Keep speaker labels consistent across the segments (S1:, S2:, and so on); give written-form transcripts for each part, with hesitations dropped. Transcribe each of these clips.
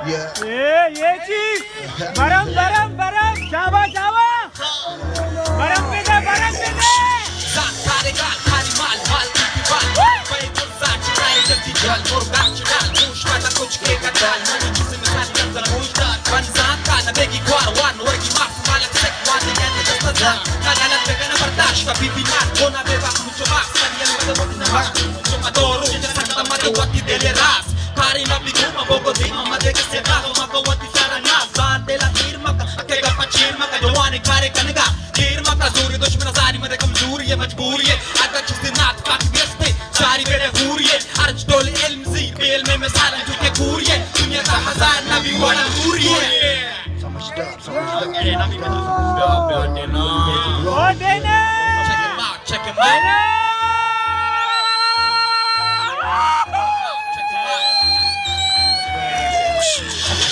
S1: ये चीज बरम बरम बरम शाबा शाबा बरम पे दे
S2: खारे गाल खारी माल माल की बाल मैं तो साच राय जल्दी जल और बैक चल पूछ मत कुछ के का डाल मैं जिसमें मिसाल नजर होता बन साथ का नबेगी क्वार वन वर्गी माफ मालक सेक वन या दस्ता जा काला पे कना बर्दाश्त का बीबी मार होना बेवा मुझे माफ करियल मत बोली ना मुझे मदोरो जैसा का मत वती देले रास खारी ना बिगु मबोगो दी मत के से ना मको वती सारा ना जान देला तीर मत के का पचीर मत जवानी खारे कनगा तीर मत जोरी दुश्मन सारी मत कमजोरी है मजबूरी है अगर जिस दिन रात का व्यस्त सारी मेरे हूरी है अर्ज डोल इल्म जी बेल में मिसाल जो के पूरी है दुनिया का हजार नबी वाला पूरी है
S3: समझता
S2: ये नबी का देना
S1: ओ देना
S2: check it out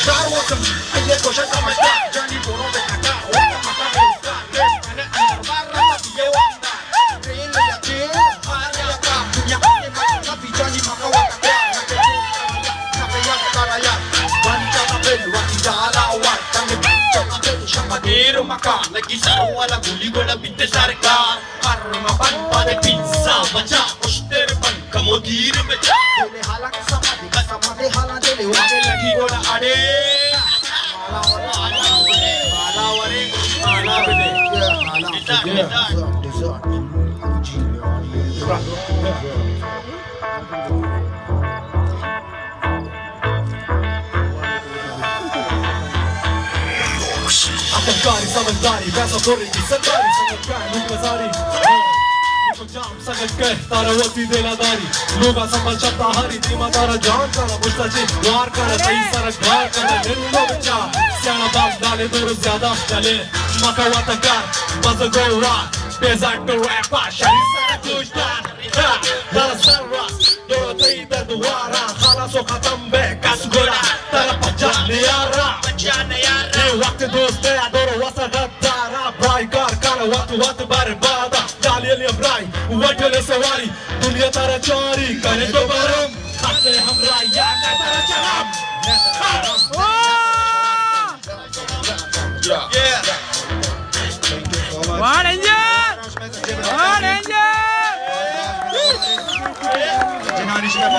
S3: Carwasam, ayer ko siya samasta. Johnny Puro de Kaka, wala makakita. Ana ang barra na biyawanda. Real ya chill, ana ka. Dunya ni makabi Johnny makawaka. Nakaya karaya, wanita kapel, wanita alawa. Tangi bicho kapel, siya magiro maka. Lagi sa wala guli wala binte sarkar. Mapan pade pizza bacha, poster pan kamodir becha. Dele halak sama de hala dele wale lagi gola ade.
S4: Attaccare, samantari, verso corri, saltari, samantari, non casari. जाम सगल कर तारा वती देला दारी लोगा संभल चलता हरी धीमा तारा जान करा मुस्ताजी वार करा सही सरक धार करा निन्नो बच्चा सियाना बाग डाले दूर ज्यादा चले मका वाता कार मजा गो रॉक पेज़ाट तो रैप शरीर सारा कुश्तान तारा सररास दो तई दर्द वारा खालासो खत्म बे कस गोला तारा पहचाने यारा ये वक्त दोस्त है दोरो वसा गद्दारा भाई कार काला वक्त बर्बादा डालियल ब्राई वजले सवारी दुनिया तारा चोरी करे तो बरम खाते हमरा या तारा चलम
S1: वन एंजल
S3: Generation